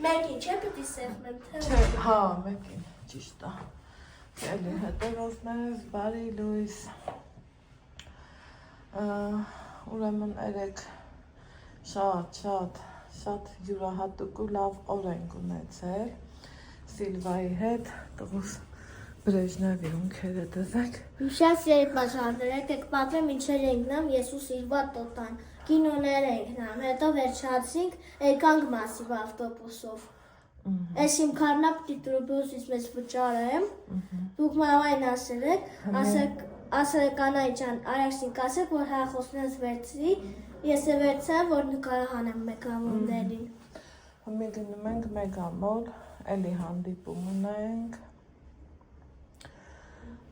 Մեկին չէ պիտի սեղմեմ, թե։ Չէ, հա, մեկին, ճիշտ է։ Էլի հետևորդներս, բարի լույս։ Ուրեմն երեք շատ յուրահատուկ ու լավ օր ենք ունեցել Սիլվայի հետ, տղուս Բրեժնևի ունքերը դզեք։ Շատ սիրելի բաժաններ, եկեք պատմեմ ինչեր ենք նամ, ես ու Սիլվա տոտան, կինոներ ենք նամ, հետո վերջացինք, եկանք Մասիվ ավտոբուսով։ Ես իմ քարնա պիտի տրոբոսից մեզ վճարեմ, դուք մավայն ասել եք Անայի ջան, Արաքսին կասեք, որ հայախոսներս վերցրի, ես է վերցրեմ, որ նկարահանեմ մեգամոլներին։ Մի գնում ենք մեգամոլ, էլի հանդիպում ունենք,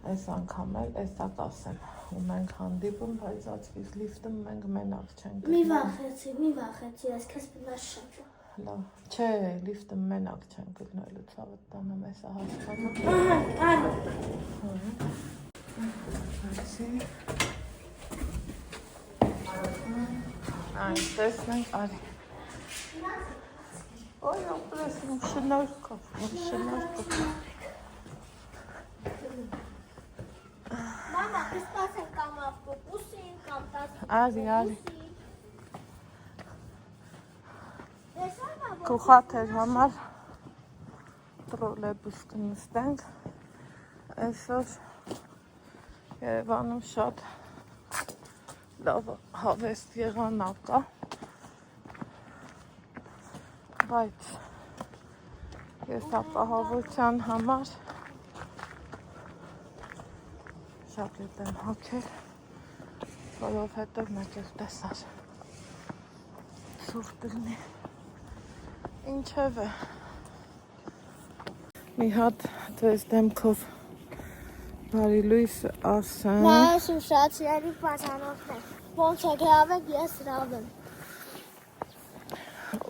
այս անգամ էլ էսա կասեմ, ունենք հանդիպում, բայց աչքից լիֆտը մենք մենակ չենք։ Մի վախեցի, ես քեզ պնաս շնչում։ Լավ, չէ, լիֆտը մենակ չեն գտնելու, ցավը տանեմ էսա հասկանում։ Այն տեսնենք, արի։ Ոյ, ապրեսնում, շնորհքով։ Մամա, կսպասենք կամ ավտոբուսին, կամ 10 Արի։ Կուխաթեր համար տրոլեյբուս կնստենք, այսօր Երևանում շատ լավ հավեստ եղանակ կա, բայց ես ապահովության համար շատ ետ եմ հոգել, որովհետև մեկ էլ տեսար սուրտ լինի, ինչև է, մի հատ ձեզ դեմքով բարի լույս ասեմ։ Նայես ու շատ սիրելի բաժանորդներ, ոնց եք հավեք, ես Ռավն։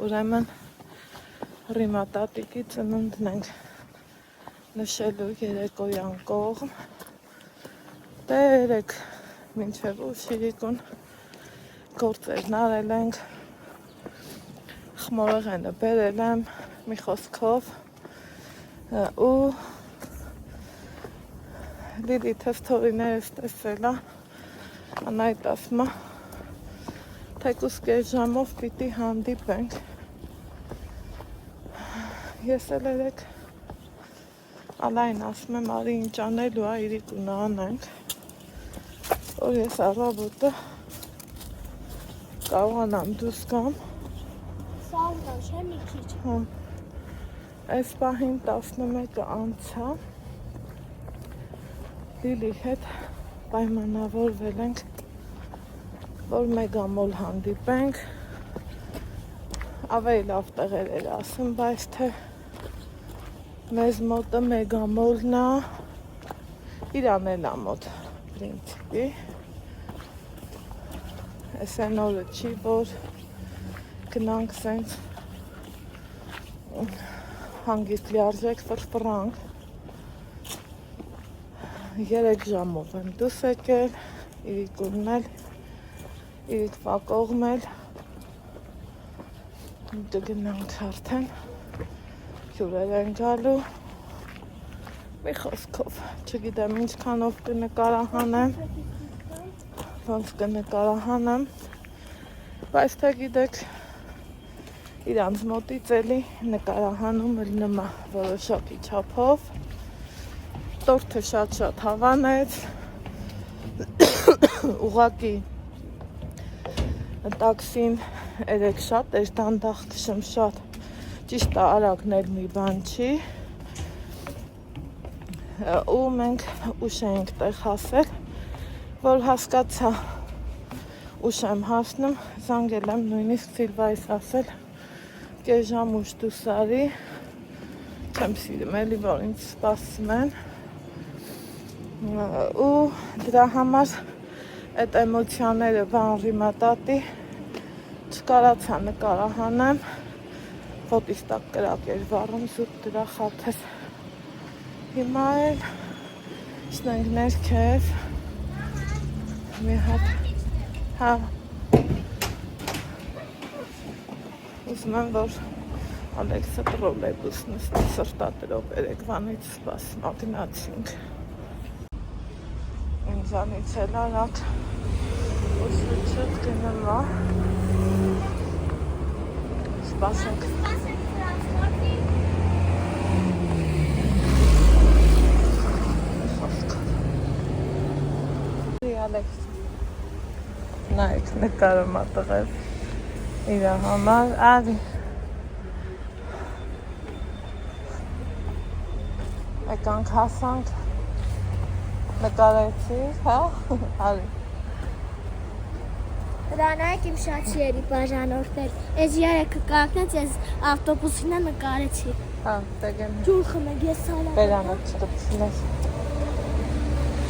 Ուրեմն Ռիմա տատիկի ծնունդն ենք նշելու երեկոյան կողմ, տերեք մինչև ուշ իրիկուն գործերն արել ենք, խմորեղենը բերել եմ մի խոսքով ու Լիլիթը սթորիներս տեսել է, Անայդ ասում է, թեկուզ կես ժամով պիտի հանդիպենք։ Ես էլ երեք Ալային ասում եմ, արի ինչ անելու է, իրիկունը անենք, որ ես առավոտը կարողանամ դուրս գամ։ Սաղգան չէ մի քիչ։ Այս պահին 11-ը անցա, Լիլի հետ պայմանավորվել ենք, որ մեգամոլ հանդիպենք, ավելի լավ տեղեր էր ասում, բայց թե մեզ մոտը մեգամոլն է, իրան էլ է մոտ, պրինցիպի, ես են օրը չի, որ գնանք սենց հանգիստ լիարժեք ֆրֆրանք, 3 ժամով եմ դուս եկել, իրիկունն էլ, իրիկ վակողմել, դգնանք արդեն, հյուրեր են գալու, մի խոսքով, չգիտեմ ինչքանով կնկարահանեմ, ոնց կնկարահանեմ, բայց թե գիտեք, իրանց մոտից էլի նկարահանում լինում է որոշակի չափով, տորթը շատ հավանեց, ուղղակի տաքսին երեք շատ էր դանդաղ քշում շատ, ճիշտ է արագն էլ մի բան չի, ու մենք ուշ էինք տեղ հասել, որ հասկացա ուշ եմ հասնում, զանգել եմ նույնիսկ Սիլվայից ասել, կես ժամ ուշ դուրս արի, չեմ սիրում էլի, որ ինձ սպասում են, ու դրա համար այդ էմոցիաները բան Ռիմա տատի չկարացա նկարահանեմ, ոտիս տակ կրակ էր վառում զուտ դրա խաթր, հիմա էլ շնենք ներքև, մի հատ, հա, ուզում եմ, որ Ալեքսը տրոլեյբուս նստի սրտատրով երեկվանից սպասում ագնացինք։ Ինձանից էլ արատ ուսուցիչ գնումա։ Սպասենք։ Ալեքս նայք նկարում ատղել իրա համար արի եկանք հասանք նկարեցիր, հա, արի Ռանայք իմ շաչիերի բաժանորդներ, ես երեքը կակնեց, ես ավտոբուսինը նկարեցի հա, տեգեմ ջուր խմեք, ես սալատ բերանը չտպցնես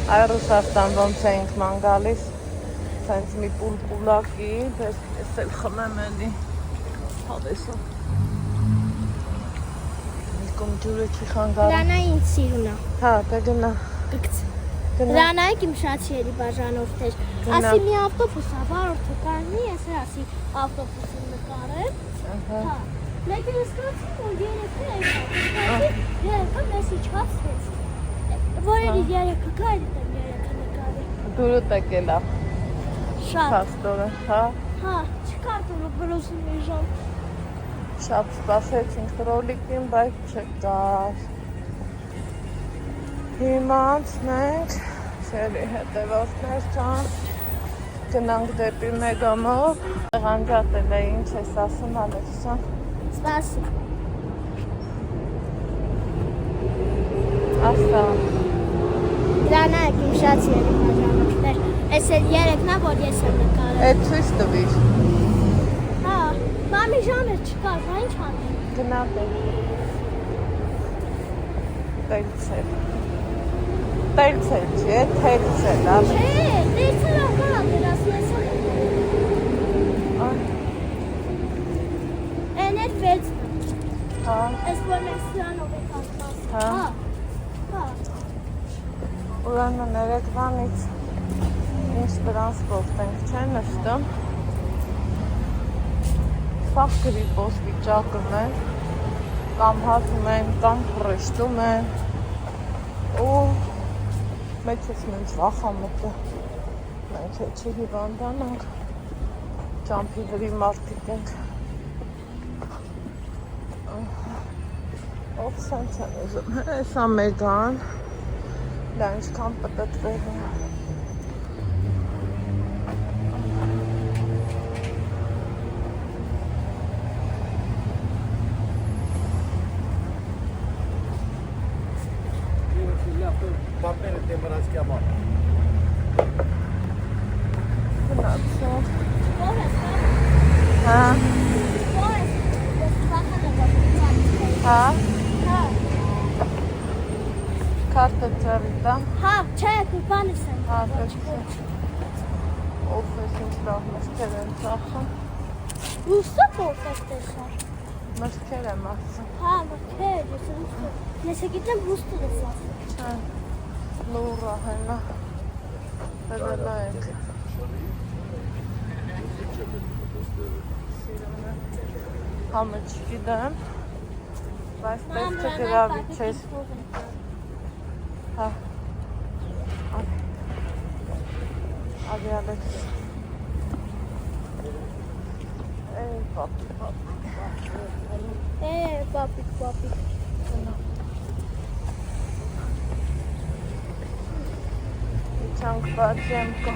Այ Ռուսաստան ոնց էինք ման գալիս Սենց մի պուլպուլակի, ես էլ խմեմ էլի հավեսով Իկում ջուրը չի խանգարում Ռանայ ինձ սիրունա Հա, դե գնա Ռանայք իմ շաչիերի բաժանորդներ Ասի մի ավտոբուսա, վարորդը կարնի, ես ասի ավտոբուսին նկարեմ Հա, մեկը նստացի, որ երեքը երեքը մեզ իչացվեց Որերի երեքը կայր եմ երեքը նկարի Դուրը տեկելա Շատ Պաստորը, հա Հա, չկար դուրը բրոսում մի ժամ Շատ սպասեցինք տրոլիկին, բայց չկար Հիմա անցնենք Չերի հետևորդներ կան Գնանք դեպի Մեգամով Ղանջատել է ինչ ես ասում Ալեքսան Սպասի Ասա Ռանայք իմ շաչիերի բաժանորդներ Ես էլ երեքնա, որ ես եմ նկարել Էդ ցույց տվիր Հա, մամի ժամ էր չկար, հա ինչ հանեմ Գնա Տելցել Տելցել չի, թելցել Չէ, տերցել աղբարա դերաս ես Են էր վեցն Հա Ես որ մենք սրանով եք ասպաս Հա Հա Ուրեմն երեկվանից ինչ տրանսպորտ ենք չեն նշտում Սաղ գրիպոս վիճակում են կամ հազում են, կամ խրշտում են ու մեծ ես մենց վախա մտը մենք է չհիվանդանանք ճամփի վրի մարդիկ ենք ով սենց են ուզում հեսա մեգան դա ինչքան պտտվել է Bambene tembrano schiamare. Grazie. Որ ես Հա, Որ ես ես վախանը որ ծանոթ հա, Հա քարտը ծերի տա Հա, չէ, կուպանս եմ Հա, դեպս Ով ես ինչ լավ մշկեր են ծախում Ուսը պորտես տեսար Մշկեր եմ ասում Հա, մտքեր, ես գիտեմ ռուստը ես ասում Չէ, լուռա հենա Բերելա ենք Համը չգիտեմ Բայց պետք է գրավի չես Հա Ադի Ալեքս Էй, պապի, պապի պապիկ Իչանք բացեմկա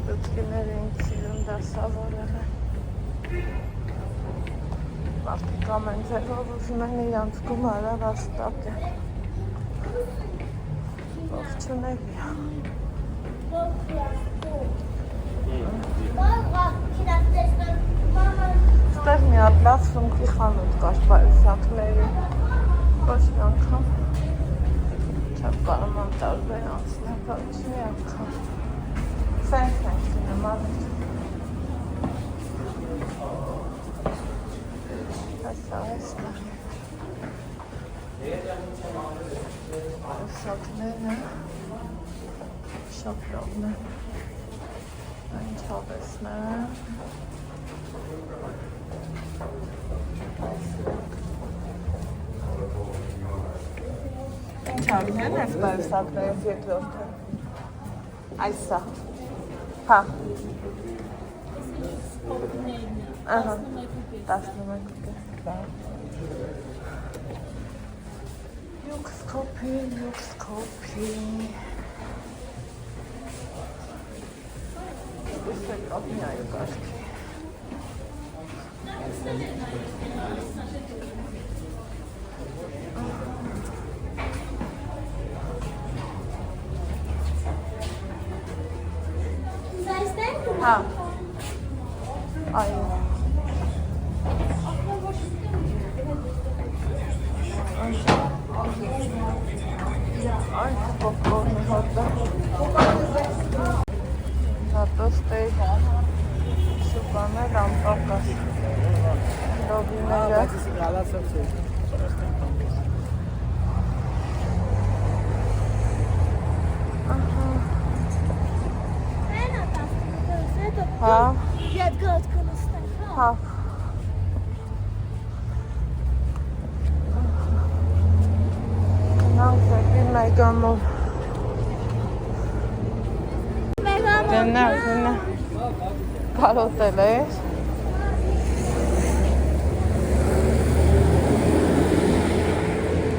Լուծկիները ինք սիրում դասավորել են Մարդիկ ամեն ձևով ուզում են իրանց գումարը վաստակ են Ողջունելի Ստեղ մի հատ լավ սումքի խանութ կար պայուսակների Ոչ մի անգամ չեմ կարում տարբեր անցնել, ոչ մի անգամ Սենց ենք գնում արդ Հեսա հեսա Պայուսակները Շատ լավն է Ինչ հավեսն է Չարմեն ես բարսակներից երկրորդը։ Այսա։ Հա։ Ահա։ 11 կա։ Lux copy. Este copia eu gosto. Ha. Ay. Ay, popcorn orada. Tatlı steak. Şu bana lambakas. Dobinecek. Ha. Ha. Neyse, bilmeyi gömül. Dinle. Karoteler.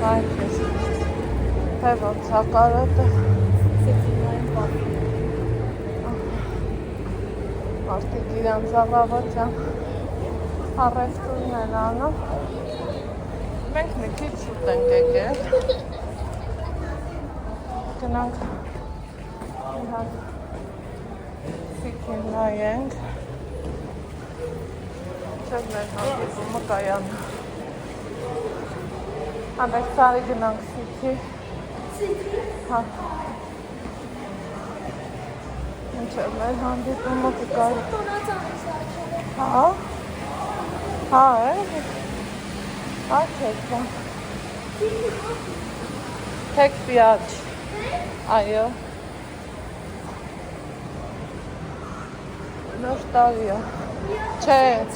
Herkes. Pevon sakarote. Artık İran zavabacağım. Arresturun elanı. Մենք մի քիչ շուտ ենք եկել։ Գնանք իհան սիքին նայենք։ Չես մեր հանդիպումը կայան։ Անդեք սարի գնանք սիքի։ Սիքի։ Հա։ Ինչև մեր հանդիպումը կկար։ Հա։ Հա է։ Arkadaşlar. Tek bir ağaç. Ayı. Nostalgia. Çe.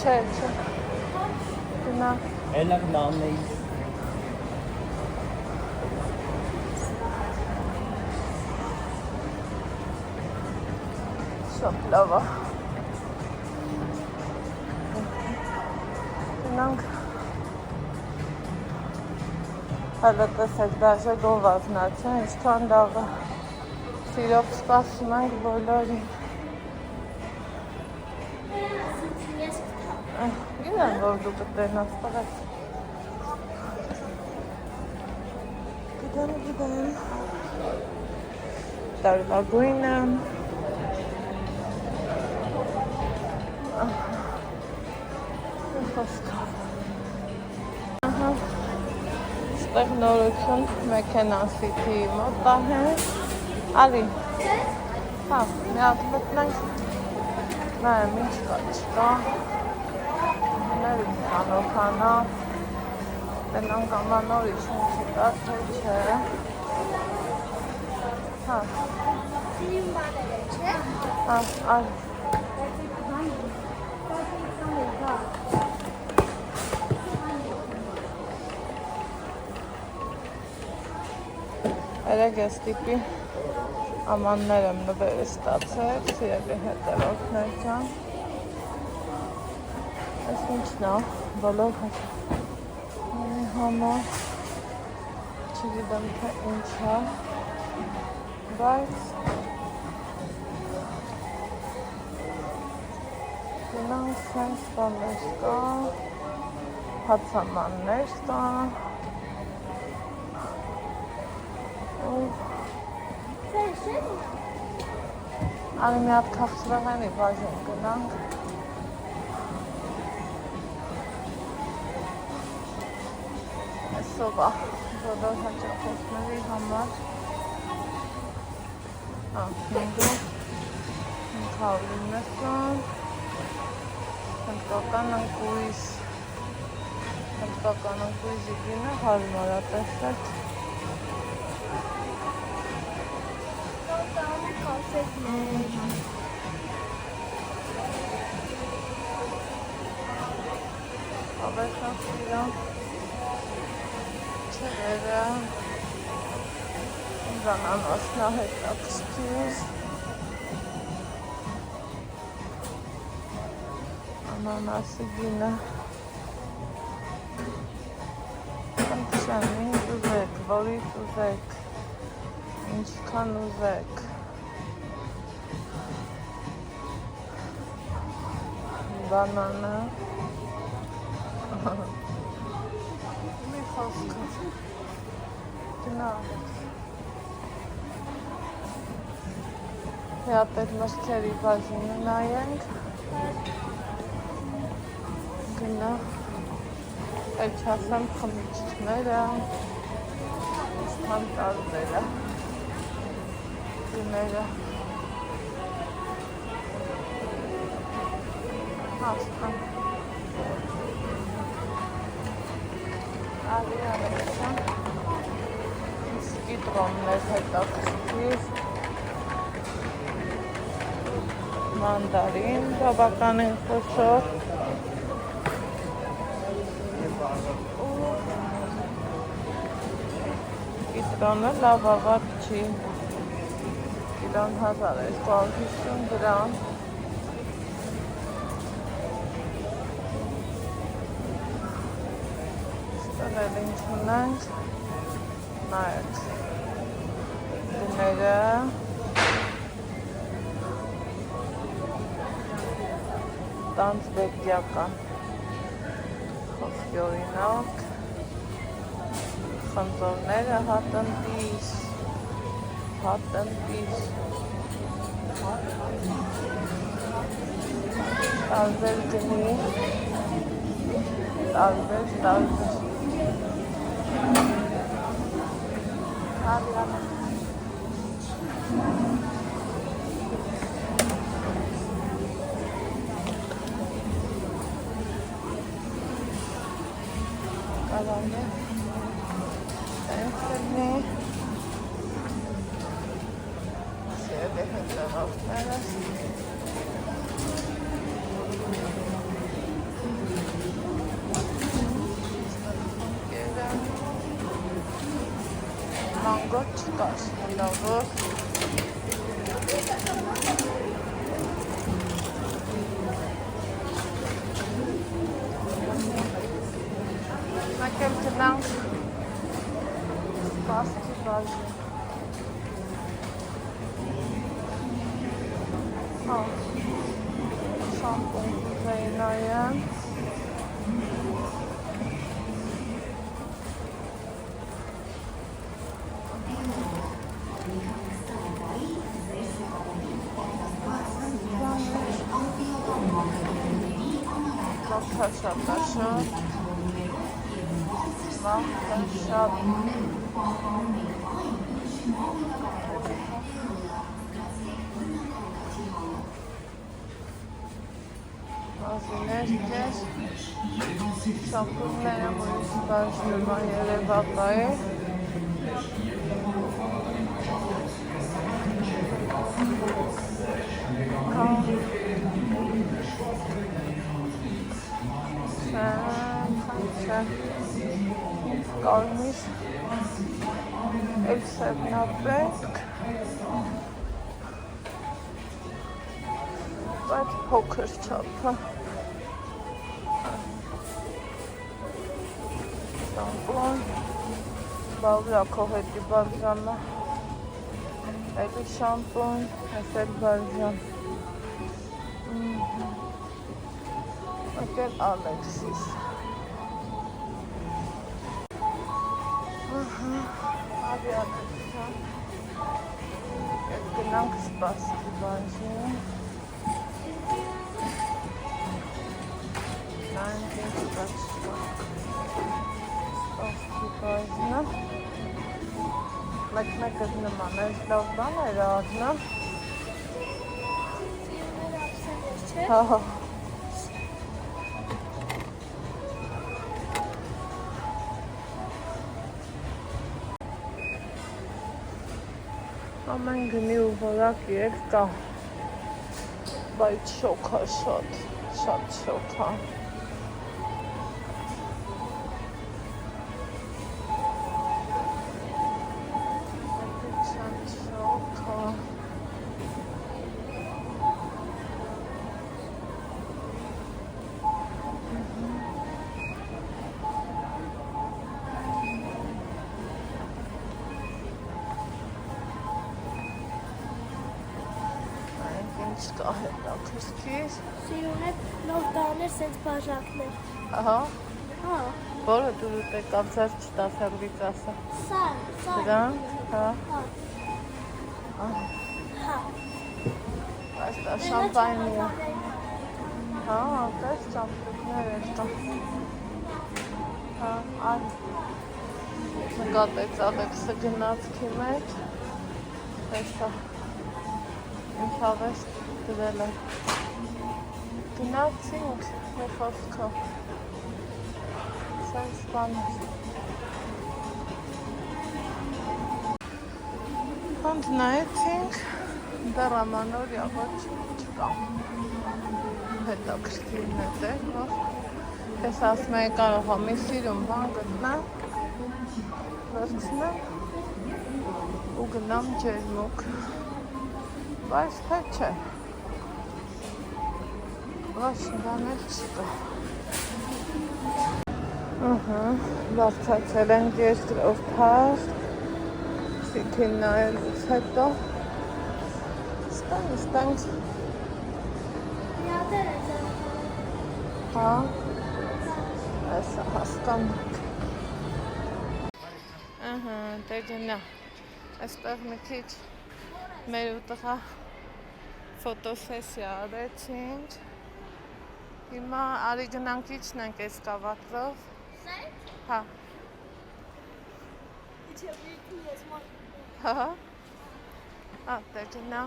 Günah. Eller namneyiz. Şoklava. Günah. Hələ տեսեք դաժե գովազնացա, ինչքան լավ է։ Սիրով սպասում ենք բոլորին։ Գիտեմ, որ դու կտենաս տղաս։ Գիտեմ։ Տարվա գույնը։ Խոսքա։ Ահա։ Ստեղ նորություն մեքենան սիթի մոտ պահեն։ Ալի։ Հա, մի հատ մտնենք։ Նայեմ ինչ կա, չկա։ Ներում ծանոթանա։ Տնանք ամանոր ինչ կա, թե չէ։ Հա։ Հա, ալի։ Երեք ես տիպի ամաններ եմ նվեր ստացել, սիրելի հետևորդներ ջան։ Այս ինչն է, բոլոր հայտնի համար, չգիտեմ թե ինչ է, բայց գնանք սենց բաներ կա, հացամաններ կա, Ալի մի հատ քաղցրեղենի բաժին գնանք։ Այսով է բոլոր հաճախորդների համար։ Հինգու 590 հնդկական ընկույզի գինը հարմար է տեսեք։ Ավեքան սիրան չեղերը Անանասն է հետաքրքիր։ Անանասի գինը։ Խնդրեմ, ինչ ուզեք, որից ուզեք, ինչքան ուզեք։ Բանանը։ Մի խոսքը։ Գնալով։ Հատ այդ մրգերի բաժինը նայենք։ Գնա, այդ չասեմ խմիչքները, ուսման տարբերը, գները, հասկան, ալի անեցան, սկիտրոններ հետաքրքիր, մանդարին, բավականին խոշոր, Կիտրոնը լավ ավարտ չի, կիլոն 1250 գրամ, ստեղել ինչ ունենք, նայեք, դները, տանցվետյական, խոսքի օրինակ, խնձորները հատնտիս, տարբեր գնի, տարբեր, կալանե, Սենսերնի, սերդե հնձանովները, մանգո չկար, լավոր, մեկ էլ գնանք Պաստի բաժին։ Շամպուն կուզեի նայեն։ Շատ Մազիներ կեր, շամպունները մույս բաժնում է երևակայի, կարմիր, էլ սերնապետք, բայց փոքր չափը, շամպուն, բավրակով հետի բարձամը, էլի շամպուն, ես էլ բարձամ, եկել Ալեքսիս, ավիակացան, ետ գնանք Սպասքի բաժին, նայենք ինչ կաչկա, Սպասքի բաժնը, մեկ-մեկըս նման, այս լավ բան էր ադնա, հա, ամեն գնի ու որակ եկ կա, բայց շոքա շատ շոքա, Ահա հետաքրքիր։ Սիրուն է նոր տաներ սենց բաժակներ։ Ահա։ Հա, Որը դու եկավ ձեր չտասելվից ասա։ սա, Դրան, հա։ հա, հա։ Այս դա շամպայնի է։ Հա, դες ճամփորդներ էր դա։ Հա, այ նկատեց Ալեքսը գնացքի մեջ։ Տեսա։ Ինչ հավես դրել է։ Գնացինք մի խոսքով։ Սենց բան է։ Ոնց նայեցինք, դեռ ամանորյա ոչ չկա։ Հետաքրքիրն է դե, որ ես ասում եի կարող եմ մի սիրուն բան գտնեմ, վերցնեմ ու գնամ ջերմուկ, բայց թե չէ, ոչ բաներ չկա։ Բարձացել ենք երկրորդ հարկ, Սիքին նայելուց հետո ստանք Միատեր է ձեր։ հա այսա հասկանանք դե գնա այստեղ մի քիչ մեր ու տղա ֆոտոսեսիա արեցինք հիմա արի գնանք իջնենք էսկավատորով հա Հա, դե գնա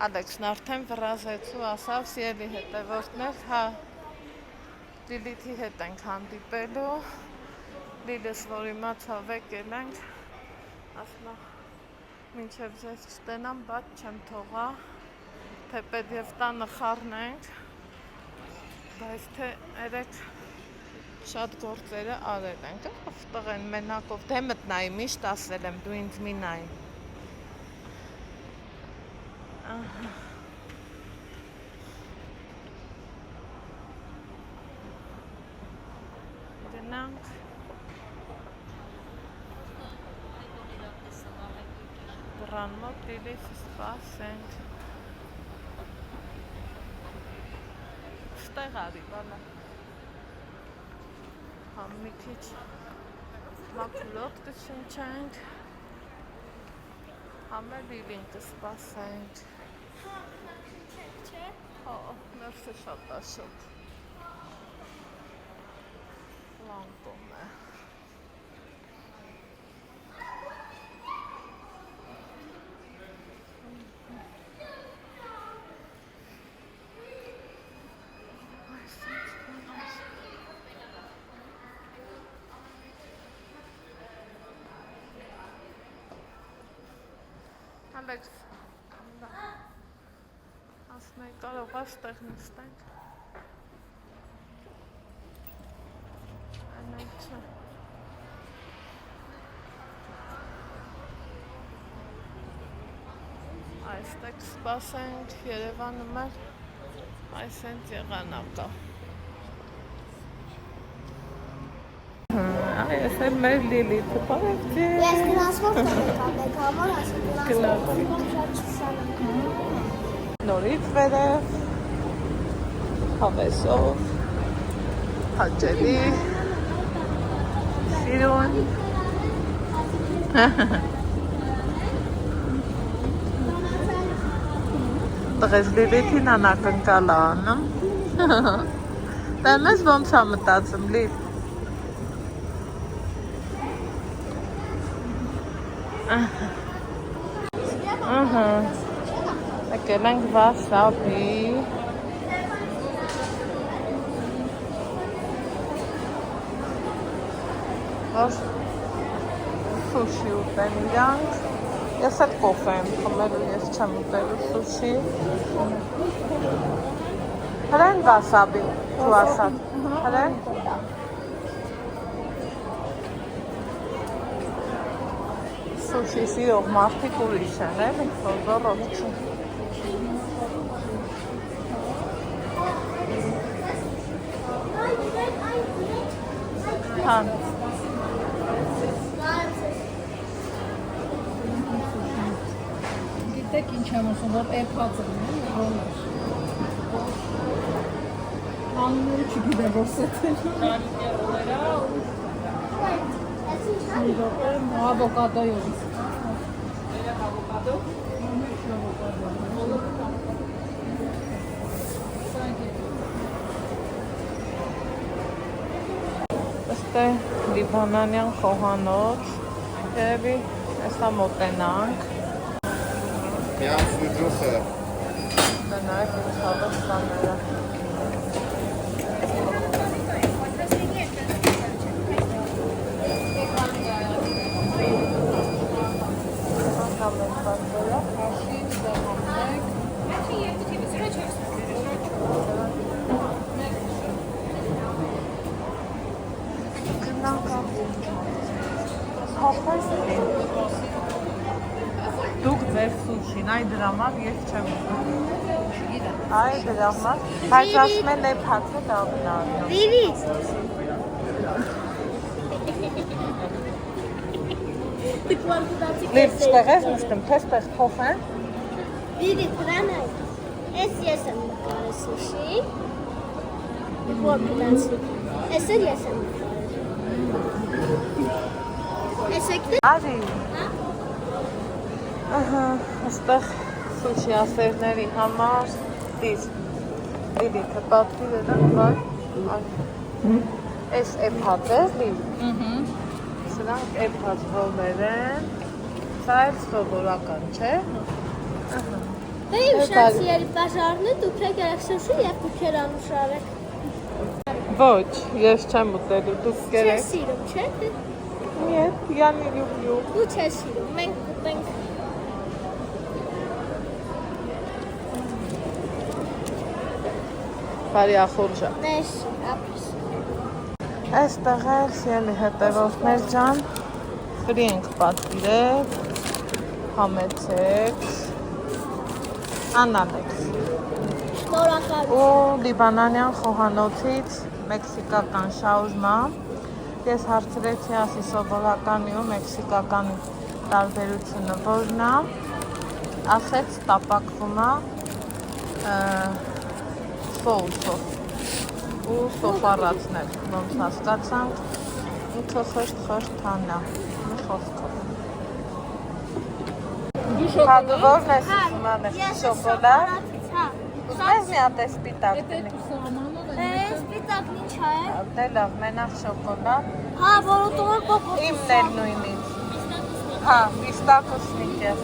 Ալեքսն արդեն վրազեցու ասավ սիրելի հետևորդներ, հա Լիլիթի հետ ենք հանդիպելու Լիլիս, որ իմացավ եկել ենք ասմա մինչև ձեզ չտենամ, բաց չեմ թողա թեպետ և տանը խառնենք բայց թե երեք շատ գործերը արել ենք տղեն մենակով դե մտնայի միշտ ասել եմ դու ինձ մի նայի գնանք դրան մոտ Լիլիթը սպասենք ստեղ արի բանա համ մի քիչ մաքուլոտ կշնչենք համ էլ Լիլին կսպասենք ներսը շատ աշոտ լանկում է Ալեքս ասում եի կարող աստեղ նստենք Անայ չէ Այստեղ սպասենք Երևանը մեր այս հենց եղանակա Այս էլ մեր Լիլիթը պարևձի Ես գնացվող տենեկա մեկ համար ասի գնացվող շատ չսանեմ Նորից վերև հավեսով հաճելի սիրուն տղես Լիլիթին անակնկալ անում դա մեզ ոնց է մտածում Լիլ Եկել ենք վասաբի որ սուշի ուտեն իրանք ես այդ կոֆե եմ խմելու ես չեմ ուտելու սուշի հրեն վասաբի դու ասած հրեն Սուշի սիրող մարդիկ ուրիշ են, էլի, որ բռոտ չի։ Հան։ Գիտեք ինչ եմ ասում, որ էրպած եմ, Անունը չգիտեմ որ սեթել։ Ավոկադոյով։ Ավոկադո։ Ըստ է լիբանանյան խոհանոց, երևի հեսա մոտենանք։ Միան սուջուխը։ Դա նաև ինչ հավես կաները։ Դուք ձեր սուշին, այ դրա համար ես չեմ ուզում։ Այ դրա համար, բայց ասում են է փածը լավն է։ Վիրից։ Լիվ ստեղ ես նստում, թե ստեղ թոխեն։ Վիրի, պրանայ։ Ես եմ նկարել սուշի։ Որ պտանցի։ Ես եմ նկարել։ Ես եկնի։ Արի։ Ահա, ստեղ սուշի ասերների համար դիզ։ Լիլիթը պատվիրել են, վայ։ Ես էպհատ է, լիվ։ Սրանք էպհատ ողներ են, սա էլ սովորական չէ։ Դե իմ շանսիերի բաժարն է, դուք եք երեքսոշու և դուք էր անուշար եք։ Ոչ, ես չեմ ուտելու, դուք Չես կերեք։ սիրում, չէ՞։ Нет, я не люблю։ Դու չես սիրում, մենք կուտենք։ Բարի ախորժա։ Նես, ապրիս։ Այստեղ էլ սիրելի հետևորդներ ջան, ֆրի ենք պատվիրել, համեցեք, անալեքս։ Շնորհակալ։ Ու լիբանանյան խոհանոցից մեքսիկական շաուրմա։ Ես հարցրեցի ասի սովորականի ու մեքսիկականի տարբերությունը որն է, ասեց տապակվում է սոուսով ու սոպարացնել, ոնց հասկացանք, ինքը խշտ հանա, մի խոսքով։ Հա, դու որն ես ուզում անես, շոկոլադ։ Ուզում մի հատ է սպիտակ դնի։ Սպիտակն ինչ է։ Դե լավ, մենակ շոկոլադ։ Հա, որոտորը կոկոտ։ Իմն էլ նույնից։ Հա, պիստակոս նիկես։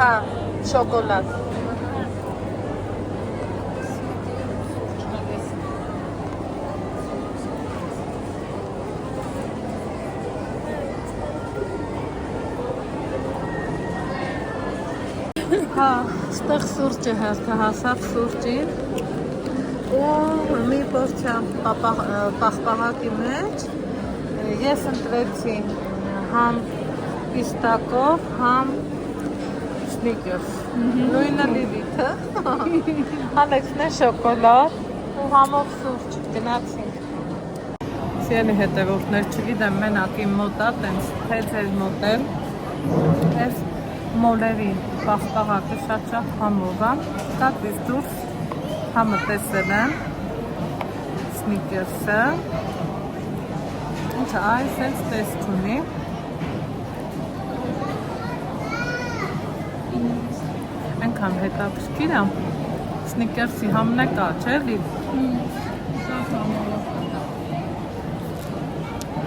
Հա, շոկոլադ։ Հա, ստեղ սուրճը հասավ սուրճին ու մի պորցիա պաղպաղակի մեջ ես ընտրեցի համ պիստակով, համ սնիկերս, նույնը լիլիթը, Ալեքսն է շոկոլադ ու համով սուրճ, գնացինք։ Սիրելի հետևորդներ, չգիտեմ մենակ իմ մոտ է, տենց թե ձեր մոտ էլ, ես մոլերի պաղպաղակը շատ համով է, կատվից դուրս համը տեսել եմ, սնիկերսը, ինչը այ սենց տեսք ունի, ենքան հետաքրքիր է, սնիկերսի համն է կա, չէ՞ լիվ։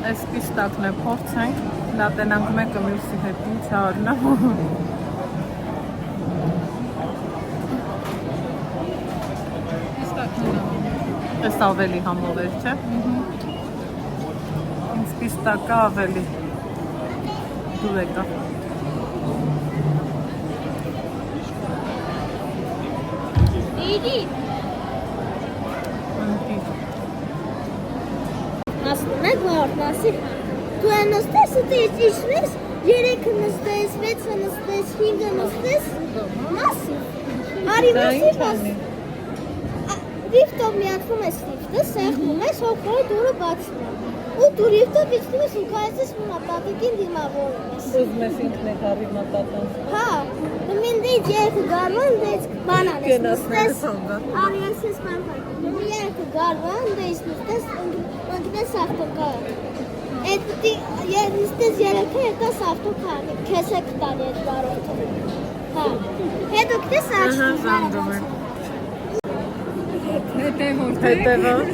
Այս պիստակն է փորձենք, լատենանք մեկը մյուսի հետ ինչ արնա։ Այս ավելի համով էր, չէ՞։ Ինձ պիստակը ավելի դուր եկա։ Իրի։ Ասում եք, որ նասի, դու է նստես, դու իջնես, երեքը նստես, վեցը նստես, հինգը նստես, մասի։ Արի Դա մասի ինչ մաս։ անի։ Լիֆտով միացնում ես լիֆտը, սեղմում ես, հոգորը դուրը բացում ես։ Ու դու լիֆտով իջնում ես ու կայացես մունա տատիկին դիմավորում ես։ Ուզում ես ինքն է հարի մատատան։ Հա, մինտից երկը գարվան, դեից բանան ես Գնացնես նստես։ հանգա։ Արի ես ես բանվարկում։ Երկը գարվան, դեից նստես, ընգնես ավտոկար։ Այդ նստես երեքը ետաս ավտոկար, քեզ է կտանի այդ բարոտը։ Հա, հետո կտես աչքի։ Հետևով։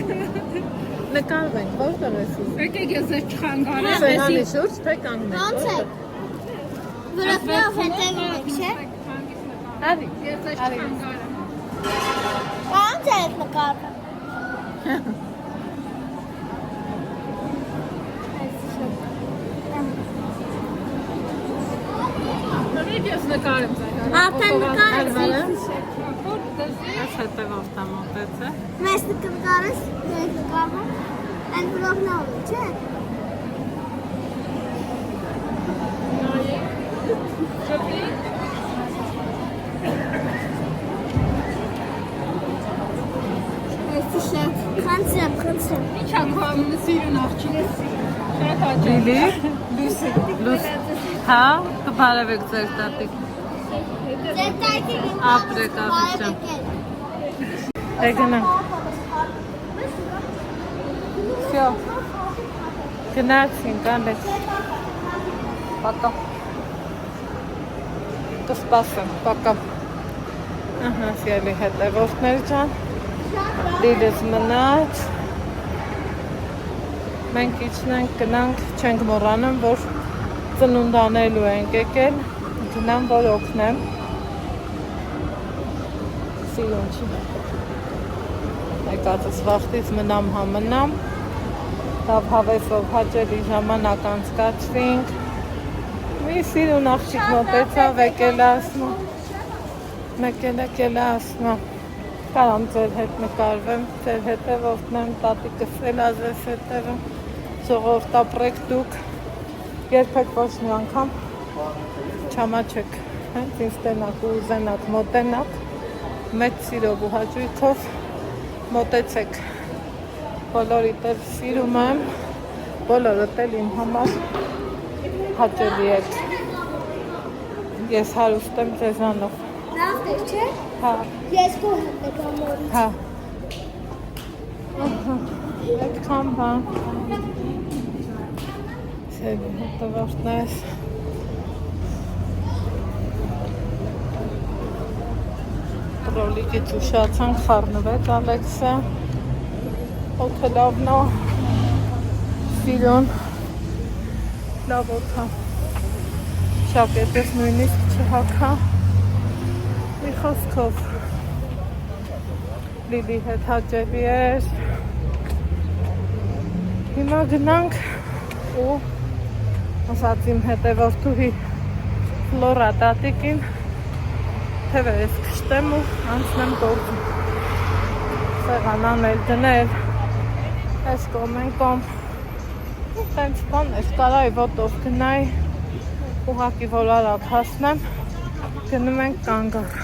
Նկարվենք, որտեղ ես ուզում։ Եկեք ես այս չխանգարեմ։ Սեղանի շուրջ թե կանգնենք։ Ոնց է։ Վրապեով հետևում եք, չէ։ Արի, Ես այս չխանգարեմ։ Ոնց է այդ նկարը։ Եկեք ես նկարեմ ձեր։ Արդեն նկարեցի։ Այս հետևով տա մոտեց է։ Մեզ նկարես, մեզ նկարում։ Այն բլոգն ալու, չէ։ Այսի շատ խանցեմ։ Ինչ անգամ սիրուն աղջիկս։ Շատ հաճելի։ Լիլի։ Լուս։ Հա, կբարևեք ձեր տատիկ։ Ձեր տայքին Ապրեք, ապրեք։ Եկնանք։ Всё. Գնացինք, անեք։ Пока. Կսպասեմ, пока։ Ահա, սիրելի հետևորդներ ջան։ Լիլիզ մնաց։ Մենք իջնենք, գնանք, չենք մոռանում, որ ծնունդ անելու ենք եկել, գնամ, որ օգնեմ։ Սիրուն չի։ Եկածս վաղտից մնամ համնամ, լավ հավեսով հաճելի ժամանակ անցկացրինք։ Մի սիրուն աղջիկ մոտեցավ, եկել ասում, մեկ եկել ասում, կարամ ձեր հետ նկարվեմ, ձեր հետևորդնեմ, տատիկս էլ ազես հետևը, ժողովուրդ ապրեք դուք, երբեք ոչ մի անգամ չամաչեք, հենց ինձ տենակ ու ուզենակ, մոտենակ, մեծ սիրով ու հաճույքով մոտեցեք, բոլորիդ էլ սիրում եմ, բոլորդ էլ իմ համար հաճելի եք, ես հարուստ եմ ձեզանով, Լավ է, չէ։ հա, Ես քո հետ եմ ամորից։ հա, այդքան բան, սերի հետևորդներ, Ռոլիկից ուշացանք, խառնվեց Ալեքսը, օդը լավն է, սիրուն, լավ օդը, շապետես նույնիսկ չհակա, մի խոսքով, Լիլի հետ հաճելի էր, հիմա գնանք ու ասաց իմ հետևորդուհի Ֆլորա տատիկին, թևը ես կշտեմ ու անցնեմ գործում, սեղանան էլ դնել, այս կոմ են կոմ, ու տենց բան ես կարայի ոտով գնայի, ուղակի որ արագ հասնեմ, գնում ենք կանգար,